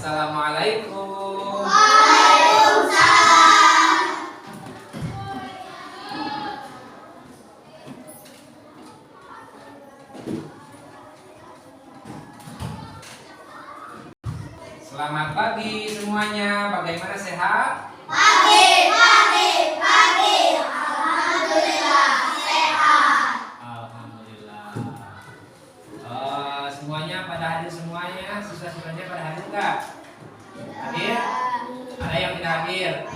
Assalamualaikum. Waalaikumsalam. Selamat pagi semuanya. Bagaimana, sehat? Pagi. Alhamdulillah sehat. Alhamdulillah. Semuanya pada hadir semuanya. Siswa-siswanya pada hadir enggak? Hadir? Ada yang tidak hadir?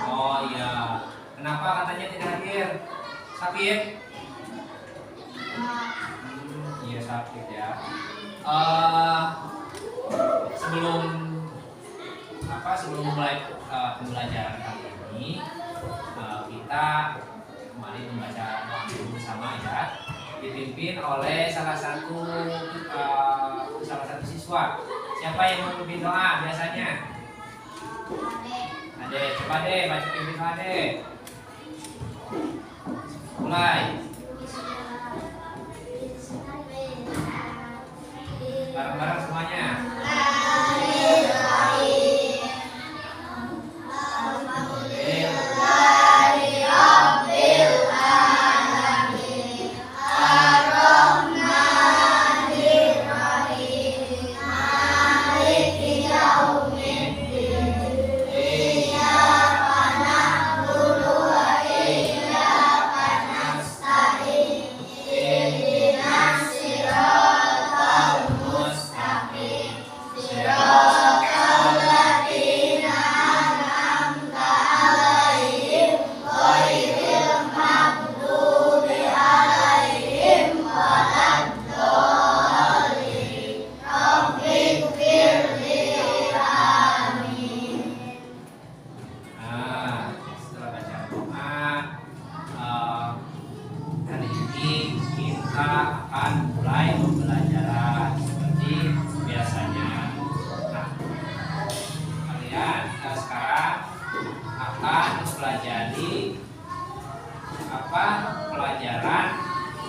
Oh iya. Kenapa katanya tidak hadir? Sakit? Iya sakit ya. Sebelum mulai pembelajaran kali ini, kita kembali membaca doa bersama ya, dipimpin oleh salah satu siswa. Siapa yang memimpin doa biasanya? Ade, coba deh baca pimpin doa deh. Mulai. Bareng-bareng semuanya. Akan mulai pembelajaran seperti biasanya. Nah, kalian sekarang akan mempelajari pelajaran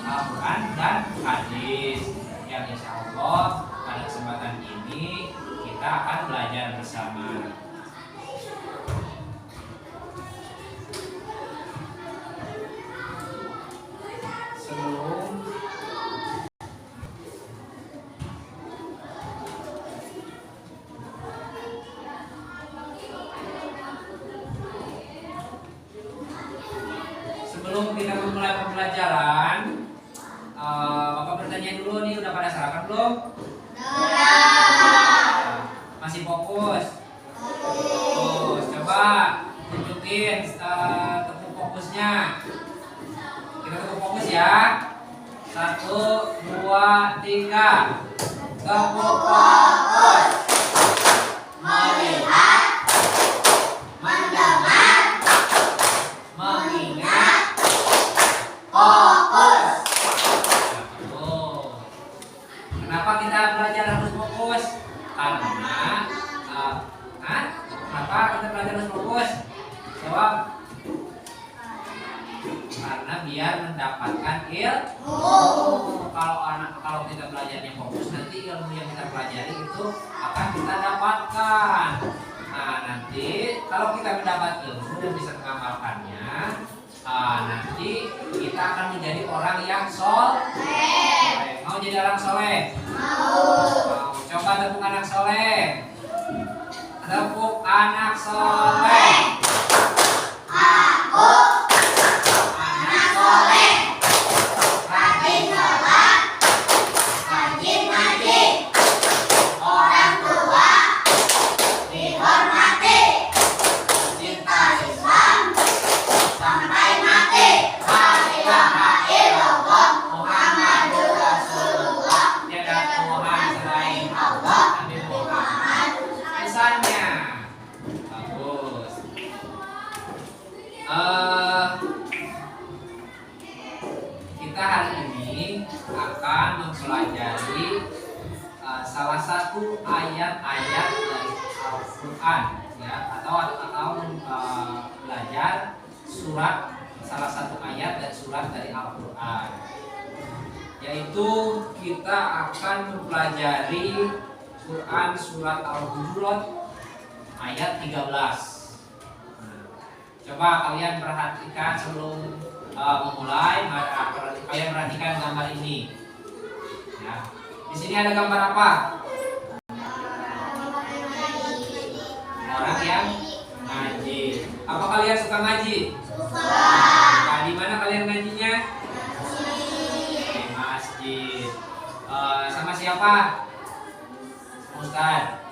Al-Quran dan hadis yang insya Allah pada kesempatan ini kita akan belajar bersama. Sebelum kita memulai pembelajaran, Bapak bertanya dulu nih, udah pada sarapan belum? Masih fokus? Fokus. Coba tunjukin tepuk fokusnya. Kita tepuk fokus ya. 1, 2, 3. Tepuk fokus. Melihat, mendengar, mengingat, fokus. Kenapa kita belajar harus fokus? Karena kenapa kita belajar harus fokus? Jawab. Karena biar mendapatkan ilmu. Kalau kita belajarnya fokus, nanti ilmu yang kita pelajari itu akan kita dapatkan. Nah, nanti kalau kita mendapat ilmu dan bisa mengamalkannya, nanti kita akan menjadi orang yang soleh. Mau jadi orang soleh? Mau. Coba tepuk anak soleh. Tepuk anak soleh. Aku anak soleh, rajin sholat, rajin ngaji, orang tua dihormati, cinta Islam sampai mati. La ilaha illallah Muhammadur Rasulullah. Tiada Tuhan selain Allah. Nabi Muhammad. Pesannya bagus. Kita hari ini akan mempelajari salah satu ayat-ayat dari Al-Quran, ya, atau belajar salah satu ayat dan surat dari Al-Quran, yaitu kita akan mempelajari Quran surat Al-Hujurat ayat 13. Coba kalian perhatikan sebelum memulai, kalian perhatikan gambar ini. Ya. Di sini ada gambar apa? Orang yang ngaji. Apa kalian suka ngaji? Suka. Nah, di mana kalian ngajinya? Di masjid. Sama siapa? Ustaz.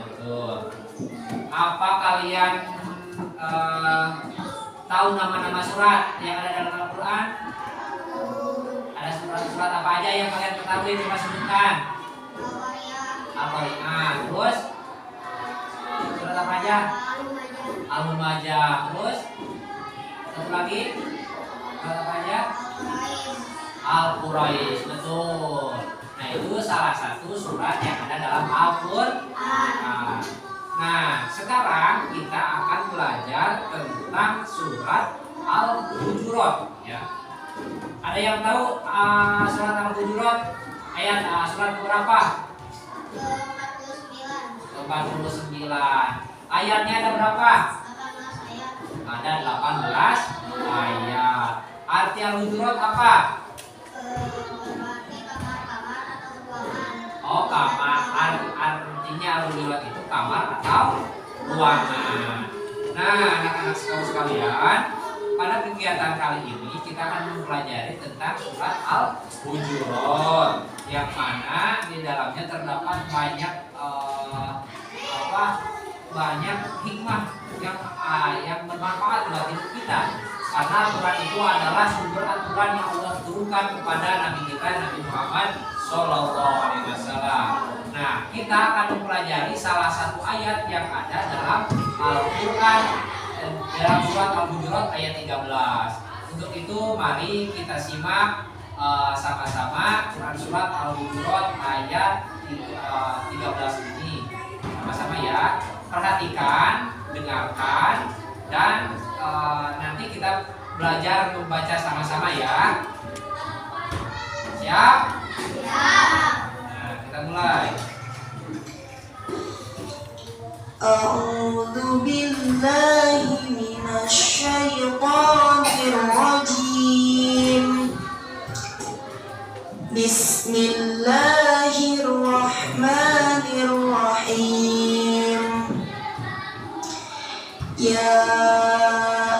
Betul. Apa kalian tahu nama-nama surat yang ada dalam Al-Quran? Ada surat-surat apa aja yang kalian ketahui? Coba sebutkan. Al-Qari'ah. Terus surat apa aja? Al-Majah. Terus satu lagi surat apa aja? Al-Quraisy. Betul. Nah, itu salah satu surat yang ada dalam Al-Quran. Nah, sekarang kita akan belajar tentang surat Al-Hujurat. Ya. Ada yang tahu surat Al-Hujurat ayat surat berapa? 49. Ayatnya ada berapa? 18 ayat. Ada 18 ayat. Arti Al-Hujurat apa? Berarti kamar-kamar atau ruangan. Oh, kamar. Artinya Al-Hujurat itu kamar atau ruangan. Nah, anak-anak sekalian, pada kegiatan kali ini kita akan mempelajari tentang surat Al-Hujurat, yang mana di dalamnya terdapat banyak hikmah yang bermanfaat bagi kita. Karena Al-Quran itu adalah sumber aturan yang Allah turunkan kepada Nabi kita, Nabi Muhammad SAW. Nah, kita akan mempelajari salah satu ayat yang ada dalam Al-Quran, dalam surat Al-Hujurat ayat 13. Untuk itu, mari kita simak sama-sama surat Al-Hujurat ayat 13 ini. Sama-sama ya. Perhatikan, dengarkan, dan nanti kita belajar membaca sama-sama ya. Siap? Siap. Nah, kita mulai. A'udzu billahi minasy syaithanir rajim. Bismillahirrahmanirrahim. Ya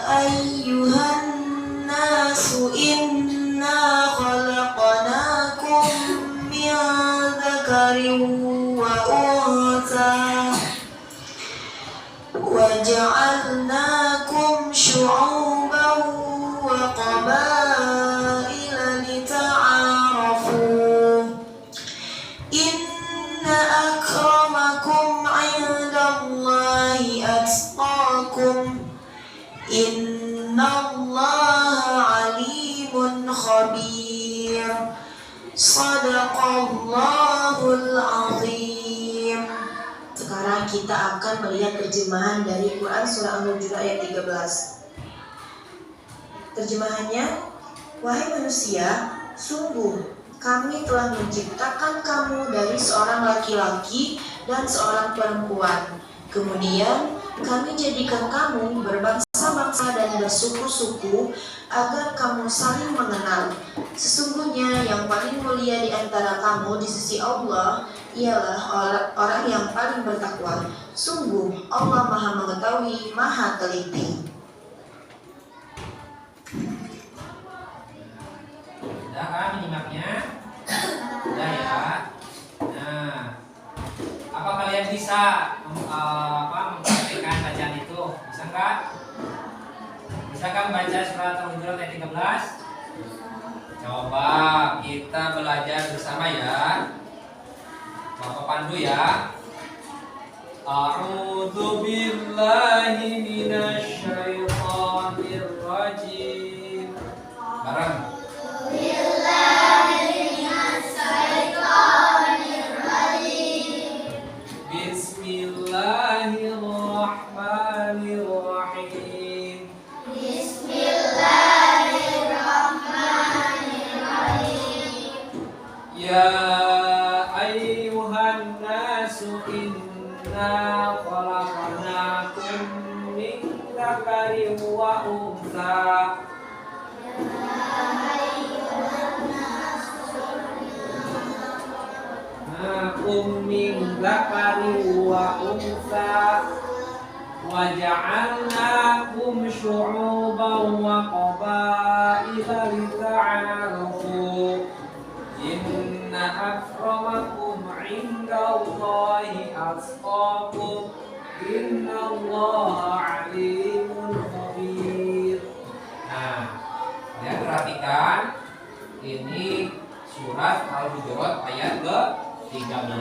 ayyuhan nasu inna khalaqnakum min dzakarin wa untha waja'alnakum syu'uban wa qabaila lita'arafu. Inna akramakum 'indallahi atqakum. Innallaha 'alimun khabir. Shadaqallahul 'azim. Sekarang kita akan melihat terjemahan dari Quran surah Al-Hujurat ayat 13. Terjemahannya, wahai manusia, sungguh kami telah menciptakan kamu dari seorang laki-laki dan seorang perempuan. Kemudian kami jadikan kamu berbangsa-bangsa dan bersuku-suku agar kamu saling mengenal. Sesungguhnya yang paling mulia di antara kamu di sisi Allah ialah orang yang paling bertakwa. Sungguh Allah Maha Mengetahui, Maha Teliti. Sudah kan menyimaknya? Sudah ya. Nah, apa kalian bisa mempraktikkan bacaan itu? Bisa nggak? Bisa kan baca surat Al-Hujurat ayat 13? Coba kita belajar bersama ya. Bapak pandu ya. A'udzu billahi minasy syaithanir rajim. Bareng. Bismillahirrahmanirrahim. Ya ayyuhan nasu inna khalaqnakum min dzakarin wa untha. Min dzakarin wa untha wa ja'alnakum syu'uban wa qabaila lita'arafu. Inna akramakum 'indallahi atqakum. Innallaha 'alimun khabir. Nah, ya perhatikan ini surat Al-Hujurat ayat ke-13.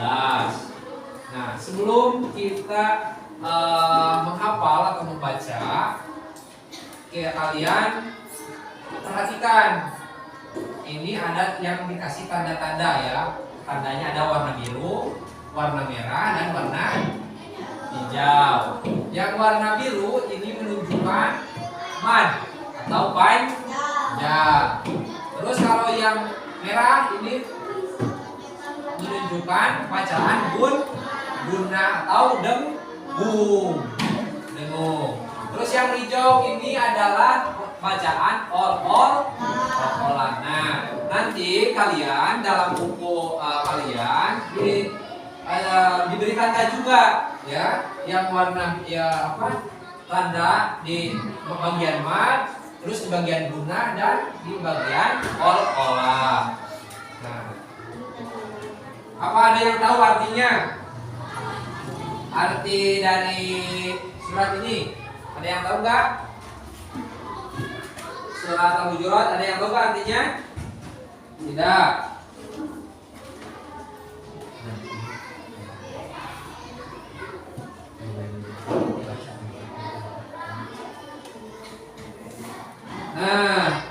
Nah, sebelum kita menghafal atau membaca, kalian perhatikan ini ada yang dikasih tanda-tanda ya. Tandanya ada warna biru, warna merah, dan warna hijau. Yang warna biru ini menunjukkan mad atau panjang. Terus kalau yang merah ini menunjukkan bacaan guna atau dengung. Terus yang hijau ini adalah bacaan ol-olan. Nah, nanti kalian dalam buku kalian diberi tanda juga ya, yang warna tanda di bagian mad, terus di bagian guna dan di bagian ol-olah. Nah, apa ada yang tahu artinya? Arti dari surat ini ada yang tahu nggak? Surat Al-Hujurat ada yang tahu nggak artinya? Tidak. Nah,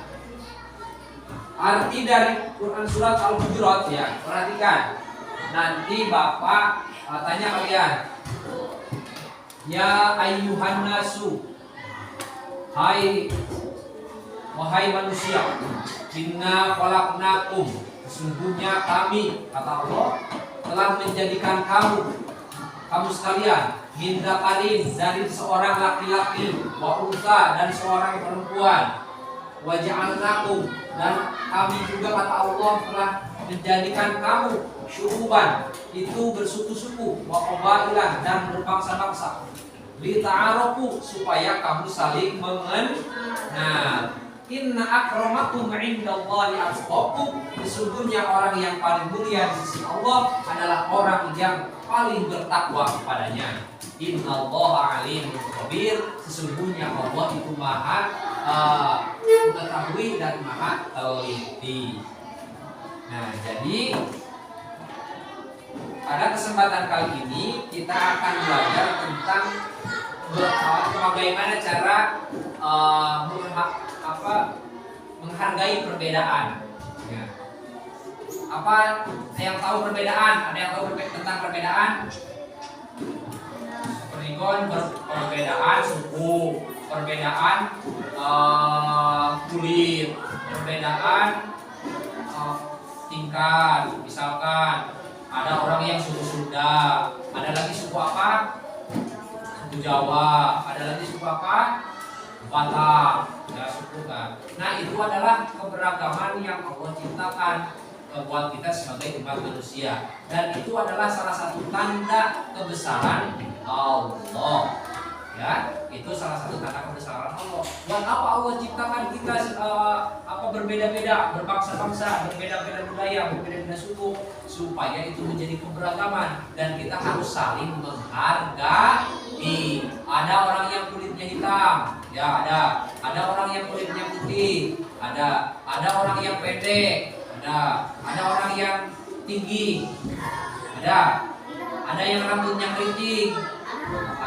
arti dari Quran surat Al-Hujurat ya, perhatikan. Nanti Bapak tanya kalian. Ya ayyuhan nasu, wahai manusia, inna khalaqnakum, sesungguhnya kami, kata Allah, telah menjadikan kamu sekalian, min dzakarin, dari seorang laki-laki, wa untha, dan seorang perempuan, wa ja'alnakum, dan kami juga, kata Allah, telah menjadikan kamu syu'uban, itu bersuku-suku, wa qabailan, dan berbangsa-bangsa, lita'arafu, supaya kamu saling mengenal. Inna akramakum 'indallahi atqakum, sesungguhnya orang yang paling mulia di sisi Allah adalah orang yang paling bertakwa kepadanya. Innallaha 'alimun khabir, sesungguhnya Allah itu Maha mengetahui dan Maha teliti. Nah, jadi pada kesempatan kali ini kita akan belajar tentang bagaimana cara menghargai perbedaan. Ya. Apa yang tahu perbedaan? Ada yang tahu tentang perbedaan? Perbedaan suku, perbedaan kulit, perbedaan tingkat. Misalkan ada orang yang suku Sunda, ada lagi suku apa? Suku Jawa, ada lagi suku apa? Batak, ya suku kan. Nah, itu adalah keberagaman yang Allah ciptakan buat kita sebagai umat manusia, dan itu adalah salah satu tanda kebesaran Allah. Ya, itu salah satu tanda kebesaran Allah. Buat apa Allah ciptakan kita berbeda-beda, berbangsa-bangsa, berbeda-beda budaya, berbeda-beda suku, supaya itu menjadi keberagaman dan kita harus saling menghargai. Ada orang yang kulitnya hitam, ya ada orang yang kulitnya putih, ada orang yang pendek, ada orang yang tinggi, ada yang rambutnya keriting,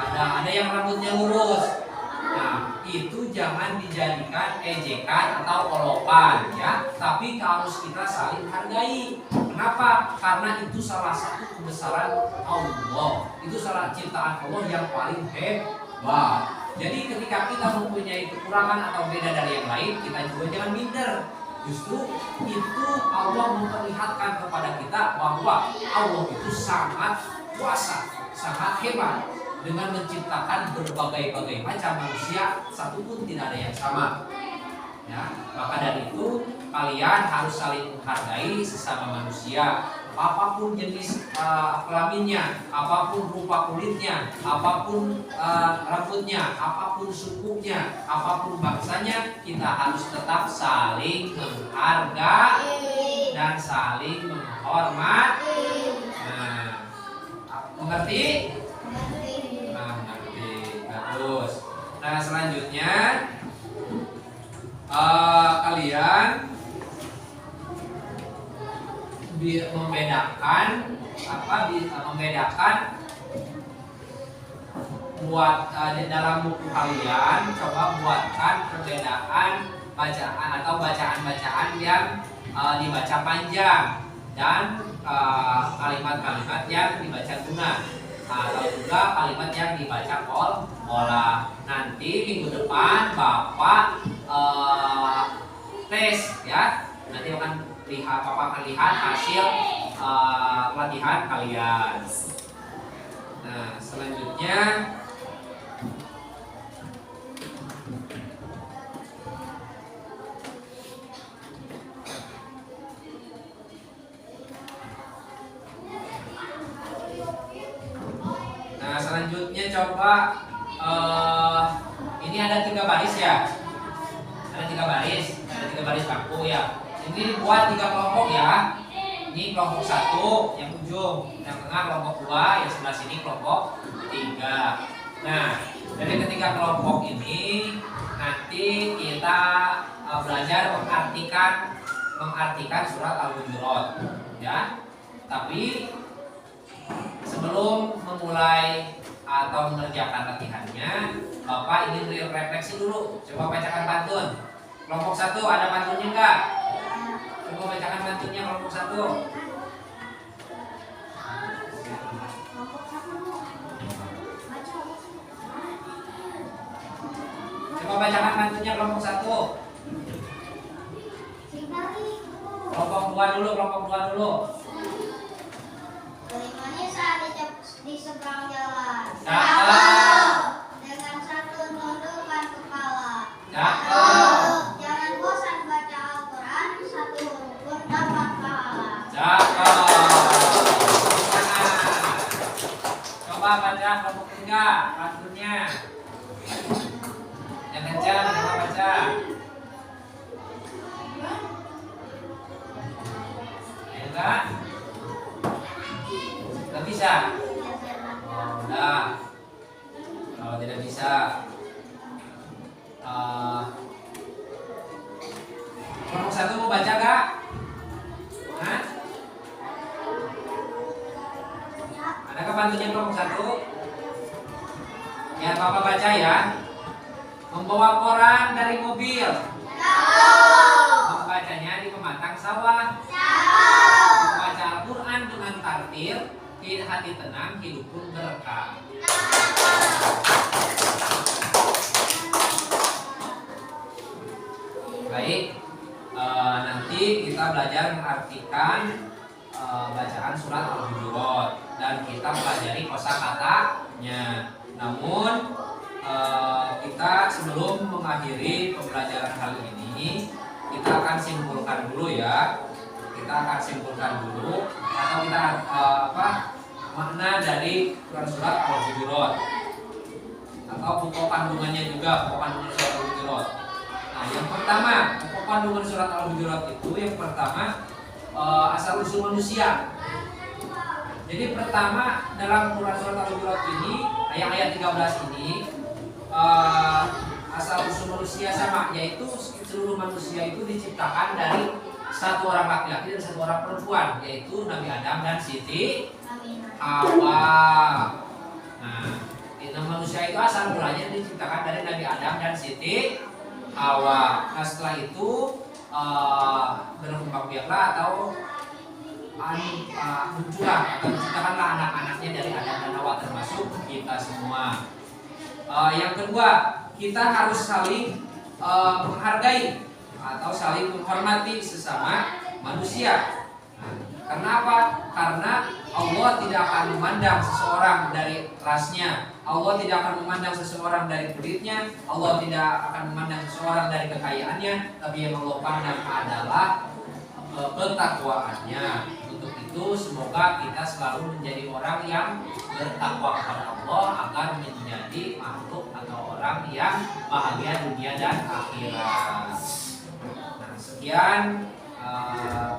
ada yang rambutnya lurus. Nah, itu jangan dijadikan ejekan atau olokan ya, tapi harus kita saling hargai. Kenapa? Karena itu salah satu kebesaran Allah. Itu salah ciptaan Allah yang paling hebat. Jadi ketika kita mempunyai kekurangan atau beda dari yang lain, kita juga jangan minder. Justru itu Allah memperlihatkan kepada kita bahwa Allah itu sangat kuasa, sangat hebat dengan menciptakan berbagai-bagai macam manusia, satu pun tidak ada yang sama. Ya, maka dari itu kalian harus saling menghargai sesama manusia, apapun jenis kelaminnya, apapun rupa kulitnya, apapun rambutnya, apapun sukunya, apapun bangsanya, kita harus tetap saling menghargai dan saling menghormati. Nah, mengerti? Nah, mengerti. Bagus. Nah, selanjutnya kalian membedakan buat dalam buku kalian, coba buatkan perbedaan bacaan atau bacaan-bacaan yang dibaca panjang dan kalimat-kalimat yang dibaca guna, atau juga kalimat yang dibaca pola. Nanti minggu depan Bapak tes ya. Nanti Bapak akan lihat hasil latihan kalian. Nah, selanjutnya coba ini ada 3 baris ya. Ada 3 baris bangku ya. Ini buat 3 kelompok ya. Ini kelompok 1 yang ujung, yang tengah kelompok 2, yang sebelah sini kelompok 3. Nah, dari ketiga kelompok ini nanti kita belajar mengartikan surat Al-Hujurat ya. Tapi sebelum memulai atau mengerjakan latihannya, Bapak ingin refleksi dulu. Coba bacakan pantun. Kelompok 1 ada pantunnya enggak? Coba bacakan pantunnya kelompok 1. Coba bacakan pantunnya kelompok 1. Kelompok 2 dulu. Bagaimana saat di seberang jalan? Cakep. Dengan satu nundukkan kepala. Cakep. Jangan bosan baca Al-Quran, satu huruf pun dapat pahala. Cakep. Coba baca kelompok 3 pantunnya. Yang kencang, coba baca. Enggak? Enggak bisa? Oh, udah. Kalau tidak bisa, kelompok 1 mau baca gak? Hah? Adakah pantunnya kelompok 1? Ya, Bapak baca ya. Membawa koran dari mobil. Membacanya di pematang sawah. Membaca Al-Quran dengan tartil, hati tenang, hidup pun berkah. Baik, nanti kita belajar mengartikan bacaan surat Al-Hujurat dan kita pelajari kosakatanya. Namun kita sebelum mengakhiri pembelajaran kali ini, kita akan simpulkan dulu ya. Atau kita makna dari surat Al-Hujurat atau pokok kandungannya juga, pokok kandungan surat Al-Hujurat. Nah, yang pertama, pokok kandungan surat Al-Hujurat itu yang pertama asal usul manusia. Jadi pertama dalam Quran surat Al-Hujurat ini, ayat 13 ini asal usul manusia sama, yaitu seluruh manusia itu diciptakan dari satu orang laki-laki dan satu orang perempuan, yaitu Nabi Adam dan Siti Hawa. Nah, manusia itu asal mulanya diciptakan dari Nabi Adam dan Siti Hawa. Nah, setelah itu berkembang biaklah atau muncullah atau diciptakanlah anak-anaknya dari Adam dan Hawa, termasuk kita semua. Yang kedua, kita harus saling menghargai atau saling menghormati sesama manusia. Nah, karena apa? Karena Allah Allah tidak akan memandang seseorang dari rasnya, Allah tidak akan memandang seseorang dari kulitnya, Allah tidak akan memandang seseorang dari kekayaannya, tapi yang Allah pandang adalah ketakwaannya. Untuk itu semoga kita selalu menjadi orang yang bertakwa kepada Allah agar menjadi makhluk atau orang yang bahagia dunia dan akhirat. Nah, sekian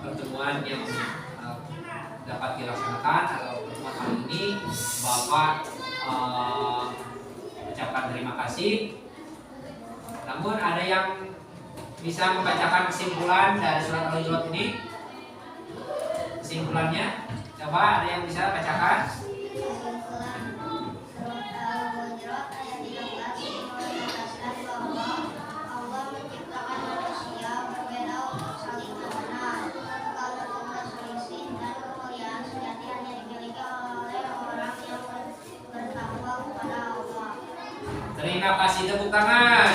pertemuan yang dapat dilaksanakan atau pertemuan kali ini. Bapak ucapkan terima kasih. Namun ada yang bisa membacakan kesimpulan dari surat Al-Hujurat ini? Kesimpulannya, coba ada yang bisa bacakan? Kesimpulan surat Al-Hujurat ayat 13 menegaskan bahwa Allah menciptakan manusia berbeda untuk saling mengenal. Kalau berselisih dan kemuliaan sejati hanya dimiliki oleh orang yang bertakwa kepada Allah. Terima kasih, tepuk tangan.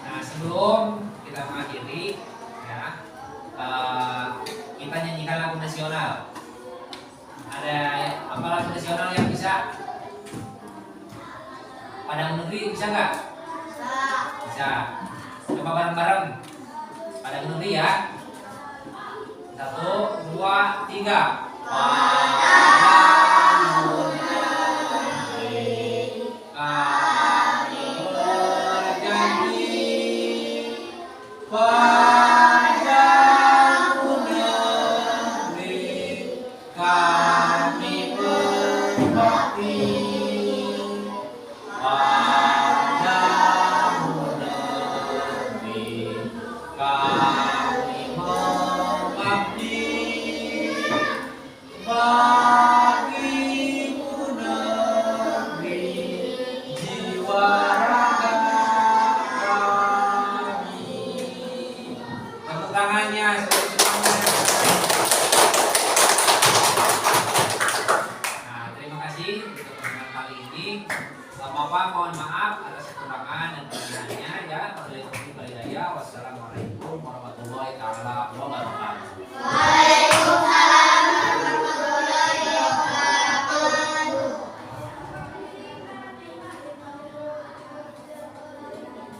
Nah, sebelum kita mengakhiri, ya, kita nyanyikan lagu nasional. Ada apa lagu nasional yang bisa? Padang Negeri bisa nggak? Bisa. Coba bareng-bareng. Padang Negeri ya. 1, 2, 3. Bapak mohon maaf atas kekurangan dan kelebihannya ya. Wassalamualaikum warahmatullahi wabarakatuh.